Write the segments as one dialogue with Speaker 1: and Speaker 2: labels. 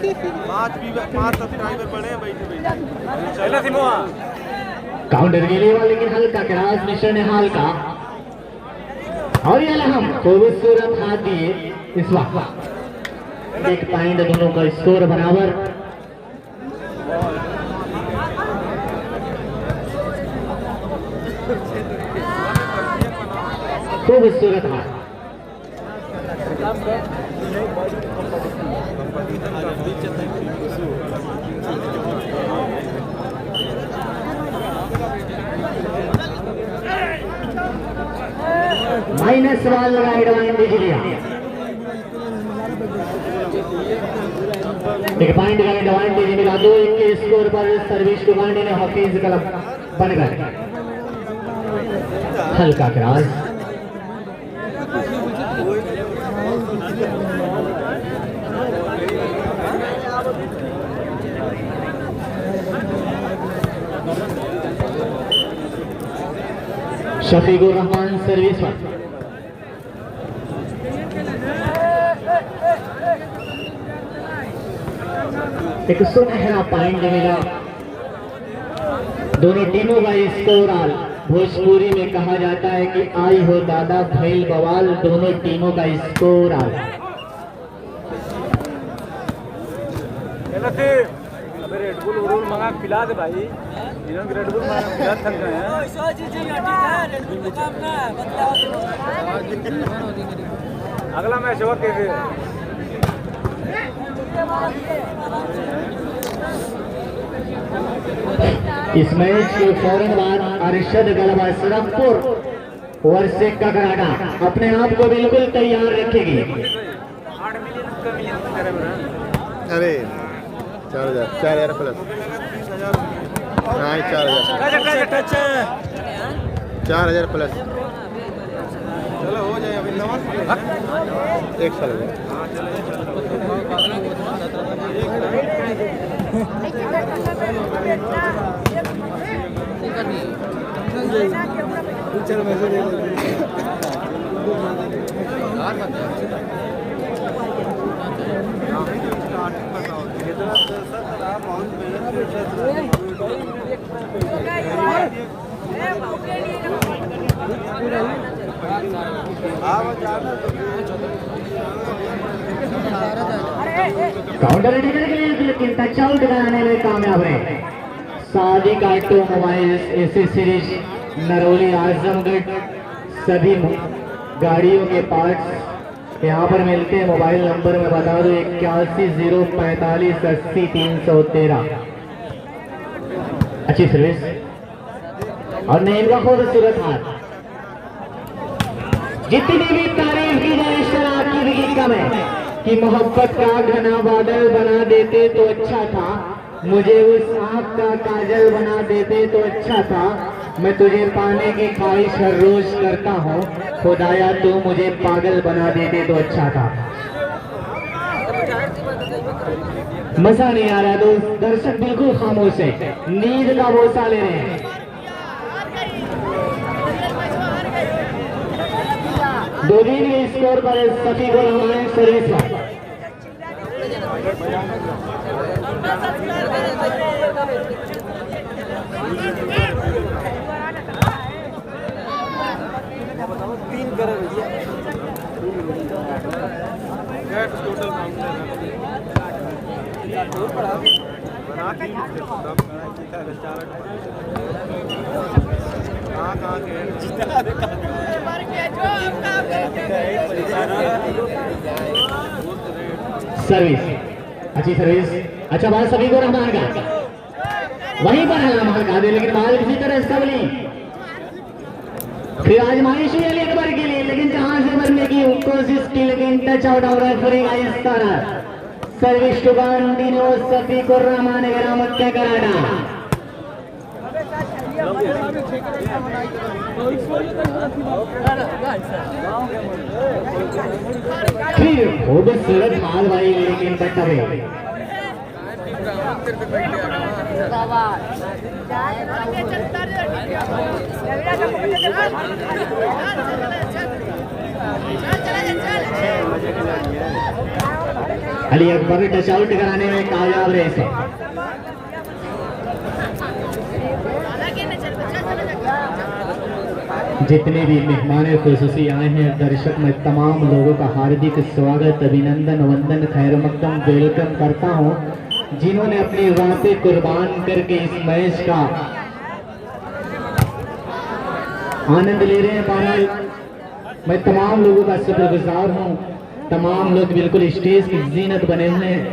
Speaker 1: पांच सब्सक्राइबर बढ़े हैं बैठे
Speaker 2: काउंटर के लिए लेकिन हल्का क्रॉस मिश्र ने हल्का और ये हम खूबसूरत हाथ दिए इस वक्त। एक पॉइंट दोनों का स्कोर बराबर। खूबसूरत हाथ माइनस बॉल लगा एडवाइन बिजलिया। एक पॉइंट का एडवांटेज मिला 2-1 के स्कोर पर सर्विस टू गांडी ने हफीज क्लब बनकर हल्का क्रॉस। शफीकुर रहमान सर्विस पर एक सुनहरा पॉइंट मिला। दोनों टीमों का स्कोर आल भोजपुरी में कहा जाता है कि आई हो दादा भैल बवाल। दोनों टीमों का स्कोर आल।
Speaker 1: रेड बुल मंगा पिला दे भाई। रेड बुल मंगा थक गए हैं। अगला मैच होगा कैसे?
Speaker 2: इस मैच के फौरन बाद अरशद गलबा सरफपुर वर्षे ककराडा अपने आप को बिल्कुल तैयार रखेगी।
Speaker 3: अरे 4,000 प्लस। हाँ 4,000 प्लस।
Speaker 1: चलो हो जाए अभी
Speaker 3: एक साल हो गया।
Speaker 2: काउंटर लेकिन टच आउट कराने में कामयाब है। सादिक ऑटोमोबाइल्स एसेसरीज नरोली आजमगढ़ सभी गाड़ियों के पार्ट्स यहाँ पर मिलते हैं। मोबाइल नंबर में बता दो 81 045 80 313। अच्छी सर्विस और नहीं का खूबसूरत हाथ। जितनी भी तारीफ की जाए शराब की भी कम है कि मोहब्बत का घना बादल बना देते तो अच्छा था। मुझे उस आँख का काजल बना देते तो अच्छा था। मैं तुझे पाने की ख्वाहिश हर रोज करता हूँ। खुदाया तू मुझे पागल बना देते तो अच्छा था। मजा नहीं आ रहा दोस्त। दर्शक बिल्कुल खामोश है, नींद का बोसा ले रहे हैं। दो दिन के स्कोर पर शफीकुर रहमान सर्विस पर सर्विस अच्छी सर्विस। अच्छा बात सभी को रहमान का वहीं पर है रहमान का दे, लेकिन बाल किसी तरह सबली फिर आजमाइश हुई अली अकबर के लिए, लेकिन जहां से मरने की कोशिश की लेकिन टच आउट और रेफरी का इस तरह सर्विस टू गांडीनो शफीकुर रहमान गिरामत के कराडा। फिर खूबसूरत हाल भाई लेकिन बटवे अली अकबर ने टच आउट कराने में कामयाब रहे इसे। जितने भी मेहमान खुसूसी आए हैं दर्शक, मैं तमाम लोगों का हार्दिक स्वागत, अभिनंदन, वंदन, खैर मकदम, वेलकम करता हूं, जिन्होंने अपनी रातें कुर्बान करके इस मैच का आनंद ले रहे हैं। बहरहाल मैं तमाम लोगों का शुक्रगुजार हूं। तमाम लोग बिल्कुल स्टेज की जीनत बने हुए हैं।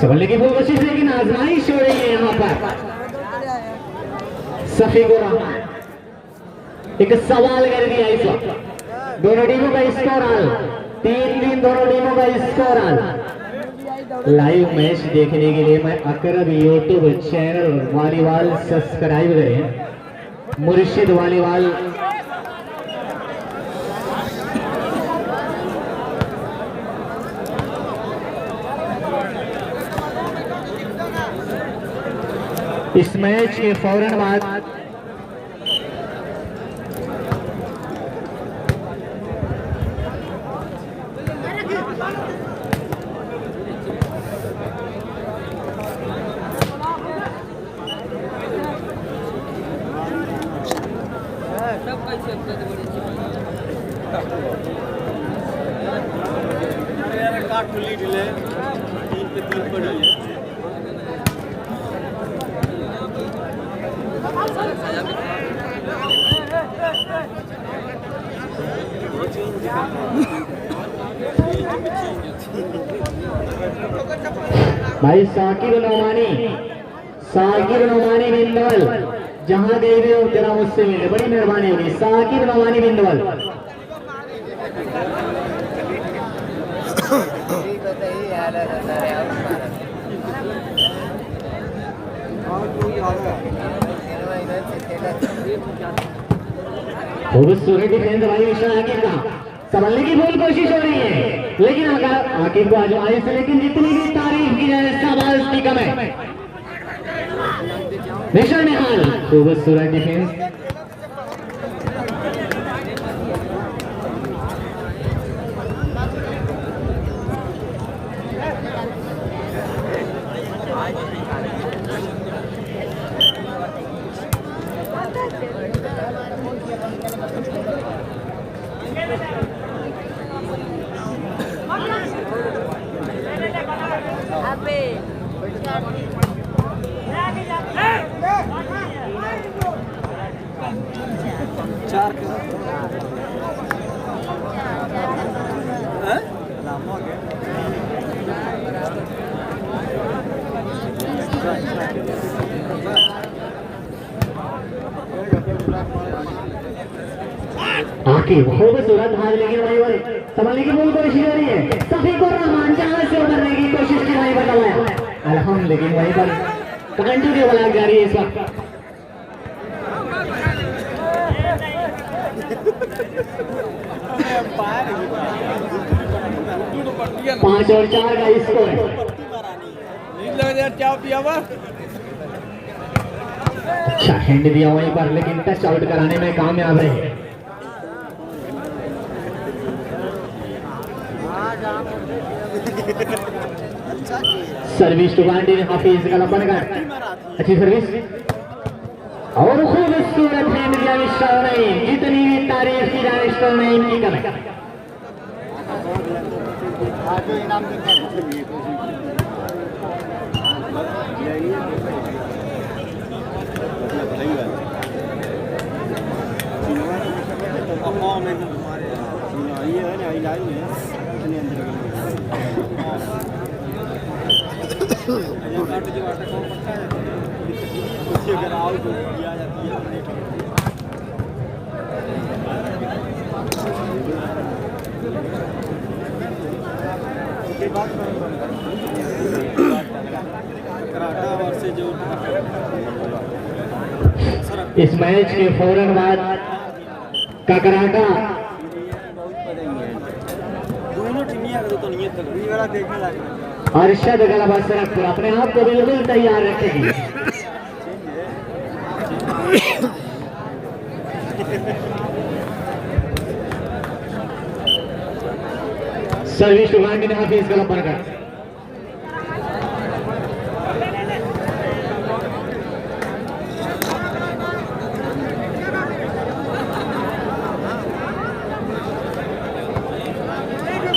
Speaker 2: संभलने की पूरी कोशिश, लेकिन आजमाइश हो रही है यहाँ पर। सफीक एक सवाल कर दिया इस वक्त। दोनों टीमों का स्कोर हाल 3-3, दोनों टीमों का स्कोर हाल। लाइव मैच देखने के लिए मैं अकरब यूट्यूब चैनल वॉलीबॉल सब्सक्राइब करें। मुर्शिद वॉलीबॉल इस मैच के फौरन बाद भाई साकिब नोमानी बिंदवल, जहां गए हुए हो जरा मुझसे मिले, बड़ी मेहरबानी होगी। साकिब नोमानी बिंदवल, खूबसूरत डिफेंस भाई मिशन आकिब का। संभलने की पूरी कोशिश हो रही है, लेकिन अगर आकिब को आजमाइश से, लेकिन जितनी भी तारीफ की जाए शाबाश की कम है। मिशन निहाल, खूबसूरत डिफेंस। खूबसूरत हाथ, लेकिन वही वही संभलने की पूरी कोशिश हो रही है। सफीक और रहमान जहां से उतरने की कोशिश की, वहीं पर है अलहम, लेकिन वहीं पर कंटिन्यू बलाक जारी है इस वक्त। 5 और 4 का स्कोर है। अच्छा हैंड दिया वहीं पर, लेकिन टच आउट कराने में कामयाब रहे। सर्विस टू बांडी हाफिज का लपनगढ़, अच्छी सर्विस और खूबसूरत हैंड दिया मिस्टर नईम। जितनी भी तारीफ की जाए मिस्टर नईम की करें। इस मैच के फौरन बाद ककराटा अरशद गलबा सरकपुर अपने आप को बिल्कुल तैयार रखेगी। सर्विस टू गांधी ने हाफिज गलत बनकर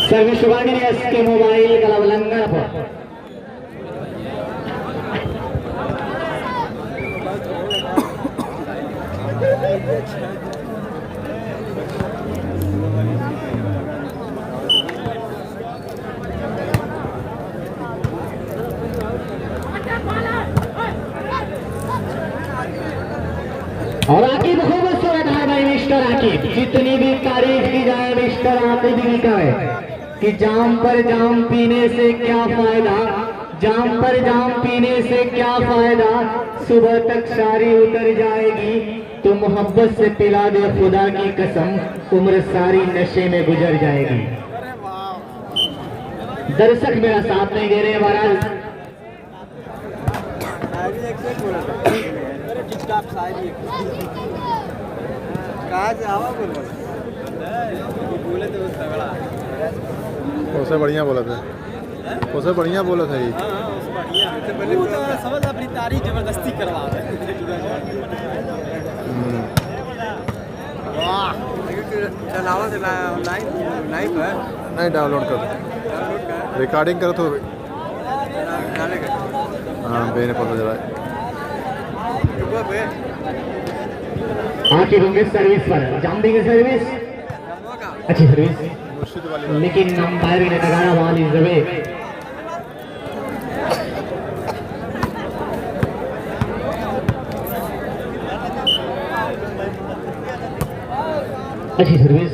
Speaker 2: सर्विस टू गांधी ने एसके मोबाइल का उल्लंघन पर और आकिब खूबसूरत है भाई मिस्टर आकिब। जितनी भी तारीफ की जाए मिस्टर आकिब की कहे कि जाम पर जाम पीने से क्या फायदा, जाम पर जाम पीने से क्या फायदा, सुबह तक सारी उतर जाएगी तो मोहब्बत से पिला दे खुदा की कसम, उम्र सारी नशे में गुजर जाएगी। दर्शक मेरा साथ नहीं दे रहे महाराज।
Speaker 3: उसे बढ़िया बोला था, उसे बढ़िया बोला था ये।
Speaker 1: समझ अपनी तारीफ जबरदस्ती करवा रहे
Speaker 3: नहीं डाउनलोड कर, रिकॉर्डिंग करो तो हाँ बेने पता चला।
Speaker 2: आखिर होंगे सर्विस पर जाम देंगे, सर्विस अच्छी सर्विस, लेकिन अंपायर ने नगाड़ा बॉल इज द वे। अच्छी सर्विस,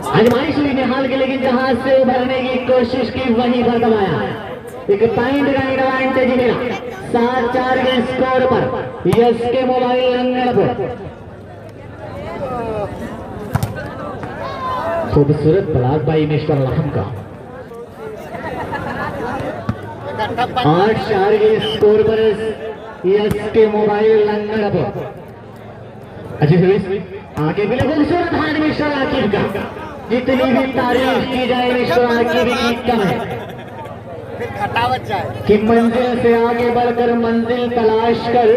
Speaker 2: आजमाइश हुई निहाल के, लेकिन जहाज से उभरने की कोशिश की वहीं पर दबाया। एक पॉइंट का एडवांटेज मिला 7-4 के स्कोर पर यस के मोबाइल अंगड़। खूबसूरत ब्लॉक बाई मिस्टर लहम का 8-4 के स्कोर पर यस के मोबाइल अंगड़। अच्छी सर्विस आगे भी खूबसूरत हाथ मिस्टर आकिब का। जितनी भी तारीफ की जाए मिस्टर आकिब की कम है कि मंजिल से आगे बढ़कर मंजिल तलाश कर,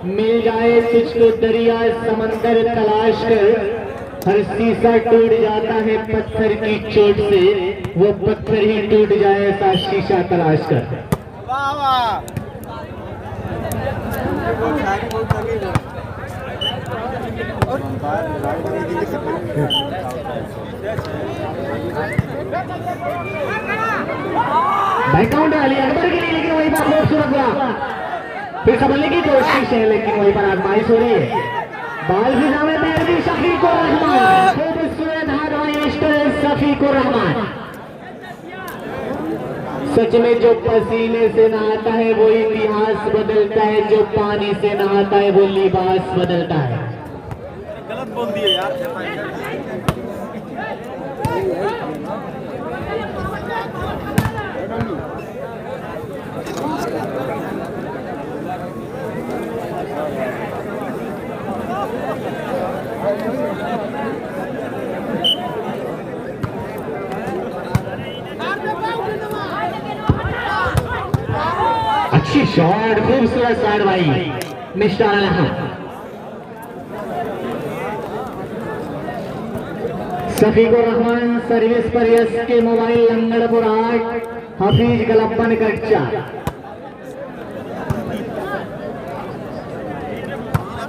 Speaker 2: मिल जाए तुझको दरिया समंदर तलाश कर। हर शीशा टूट जाता है पत्थर की चोट से, वो पत्थर ही टूट जाए ऐसा शीशा तलाश कर।
Speaker 1: वाह वाह
Speaker 2: बैकआउट वाली अकबर के लिए, लेकिन वहीं पर खूबसूरत हुआ। फिर संभलने की कोशिश है, लेकिन वहीं पर आजमाइश हो रही है। बाल फिजा में पैर भी शफीकुर रहमान, खूबसूरत हाथ वाली मिस्टर शफीकुर रहमान। सच में जो पसीने से नहाता है वो इतिहास बदलता है, जो पानी से नहाता है वो लिबास बदलता है।
Speaker 1: गलत बोल दिए यार।
Speaker 2: अच्छी शॉट, खूबसूरत शॉट भाई मिस्टर अलहम। शफीकुर रहमान सर्विस पर यस के मोबाइल अंगड़पुर 8, हफीज गलप्पन का 4।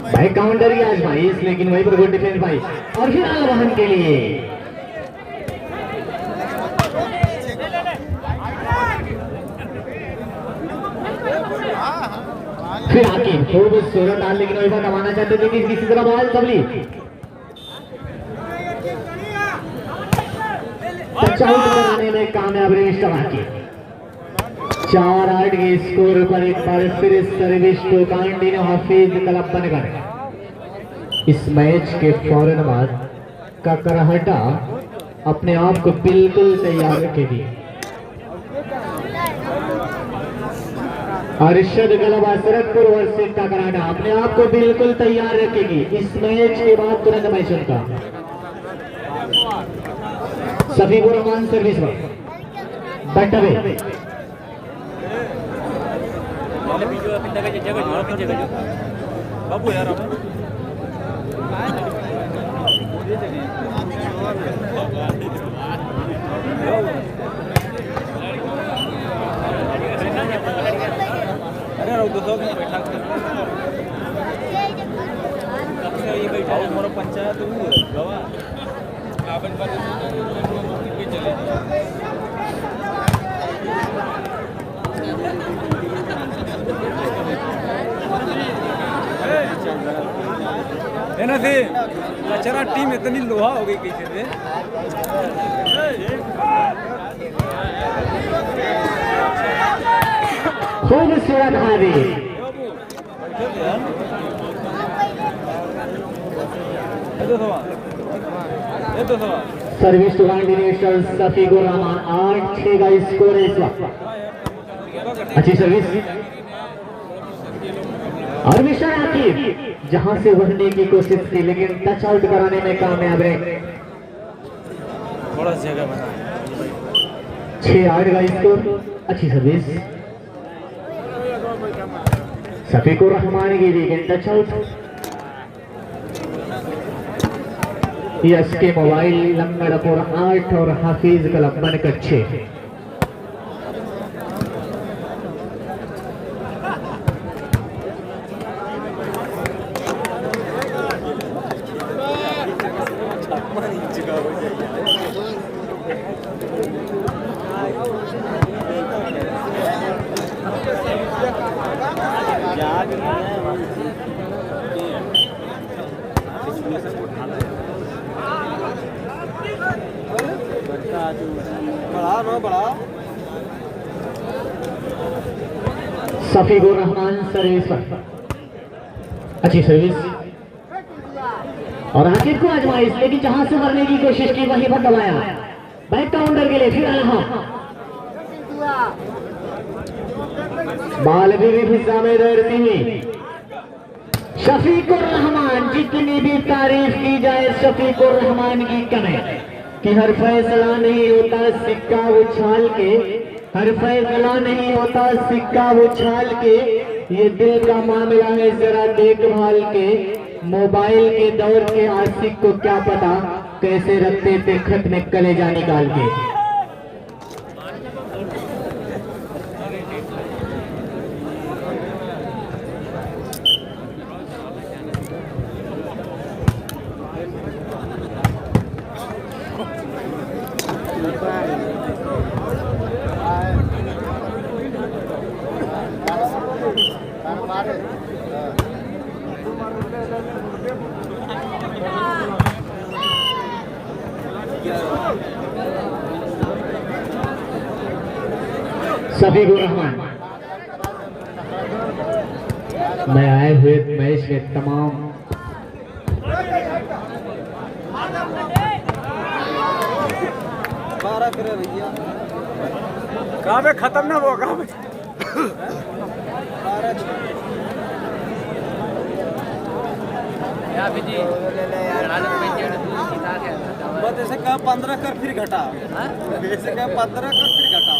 Speaker 2: भाई काउंटर की आज भाई, लेकिन वहीं पर गुड डिफेंस भाई। और फिर अलवहन के लिए फिर आकिब खूबसूरत डाल, लेकिन वहीं पर दबाना चाहते थे कि किसी तरह बॉल सबली टच आउट कराने में कामयाब रहे मिस्टर आकिब। 4-8 के स्कोर पर एक बार फिर सर्विस टू कांडी ने हफीज क्लब बनकर इस मैच के फौरन बाद ककरहटा अपने आप को बिल्कुल तैयार रखेगी। अरशद क्लब हसरतपुर वर्सेस काकराडा अपने आप को बिल्कुल तैयार रखेगी इस मैच के बाद तुरंत मैच उनका। सफीकुर रहमान सर्विस बटवे
Speaker 1: बाबू यार अरे दो बैठा ये बैठा मोर पंचायत गवा चले है ना थे बेचारा टीम इतनी लोहा हो गई कैसे थे
Speaker 2: खूबसूरत हावी service to continuation Shafiqur Rahman 8-6 का स्कोर है इस वक्त। अच्छी सर्विस और मिस्टर आकिब जहां से बढ़ने की कोशिश की लेकिन टच आउट कराने में कामयाब रहे।
Speaker 1: थोड़ा जगह बना
Speaker 2: 6-8 का स्कोर। अच्छी सर्विस सफीकुर रहमान की वीकेंड टच आउट। यस के मोबाइल लंगड़पुर 8 और हाफिज क्लब बनकर 6। सफीकुर रहमान सर्विस पर अच्छी सर्विस और आखिर को आजमाइश लेकिन जहां से मरने की कोशिश की वहीं पर दबाया बैक काउंटर के लिए फिर बाल भी फिजा में दौड़ती हुई शफीकुर रहमान। जितनी भी तारीफ की जाए शफीकुर रहमान की कम है कि हर फैसला नहीं होता सिक्का उछाल के, हर फैसला नहीं होता सिक्का उछाल के, ये दिल का मामला है जरा देखभाल के। मोबाइल के दौर के आशिक को क्या पता कैसे रखते थे खत में कलेजा निकाल के। सफीकुर रहमान मैं आए हुए मैच में तमाम
Speaker 1: करे भैया कहाँ पे खत्म ना वो कहाँ पे बस ऐसे कहा 15 कर फिर घटा, ऐसे कहा 15 कर फिर घटा।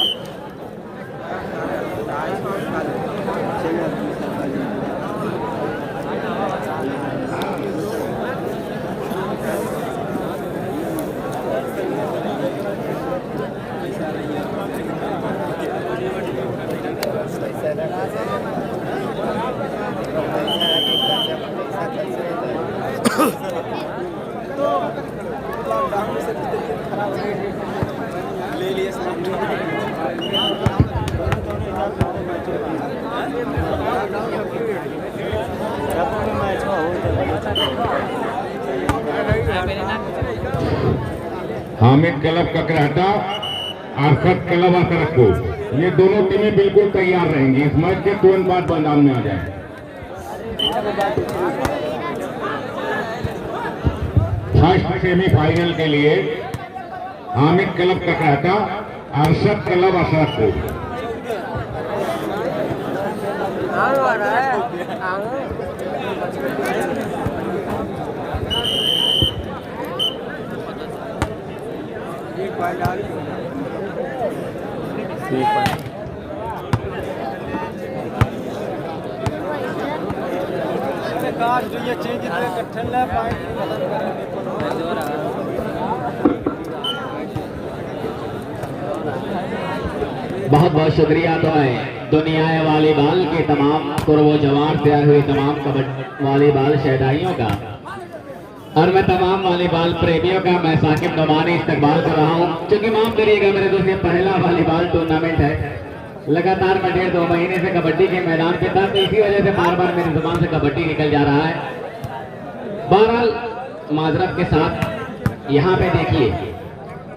Speaker 1: ले लिए
Speaker 4: हामिद क्लब ककराटा अरशद क्लब हसरतपुर ये दोनों टीमें बिल्कुल तैयार रहेंगी इस मैच के तुरंत बाद मैदान में आ जाए। फर्स्ट सेमीफाइनल के लिए हामिद क्लब ककराटा अरशद क्लब हसरतपुर।
Speaker 1: काश जो ये चेंज इतने कट्ठन ले पाए
Speaker 2: बहुत बहुत शुक्रिया तुम्हें दुनिया वॉलीबॉल के तमाम कुर्बो जवान से आए हुए तमाम कबड्डी वॉलीबॉल शहदाइयों का और मैं तमाम वॉलीबॉल प्रेमियों का मैं साकिब नुमानी इस्तकबाल कर रहा हूँ। क्योंकि माफ करिएगा मेरे दोस्त, ये पहला वॉलीबॉल टूर्नामेंट है। लगातार मैं 1.5-2 महीने से कबड्डी के मैदान पे था, तो इसी वजह से बार बार मेरी जुबान से कबड्डी निकल जा रहा है। बहरहाल माजरत के साथ यहाँ पे देखिए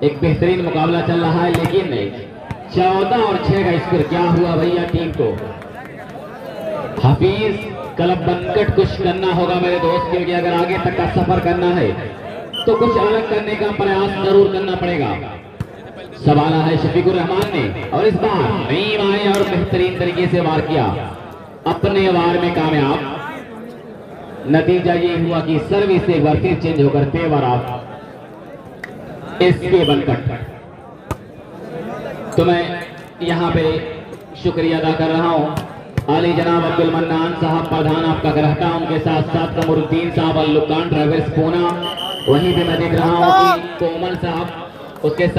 Speaker 2: एक बेहतरीन मुकाबला चल रहा है, लेकिन 14 और 6 का स्कोर क्या हुआ भैया टीम को। हफीज क्लब बनकट कुछ करना होगा मेरे दोस्त, क्योंकि अगर आगे तक का सफर करना है तो कुछ अलग करने का प्रयास जरूर करना पड़ेगा। सवाला है शफीकुर रहमान ने, और इस बार नईम आए और बेहतरीन तरीके से वार किया, अपने वार में कामयाब। नतीजा ये हुआ कि सर्विस एक बार फिर चेंज होकर तेवर आप इसके बनकट। तो मैं यहाँ पे शुक्रिया अदा कर रहा हूँ आली जनाब अब्दुल मन्नान साहब प्रधान आपका रहता, उनके साथ साथ कमरुद्दीन साहब अल्लुकान ड्राइवर्स पूना, वहीं पे मैं देख रहा हूँ कि कोमल साहब उसके साथ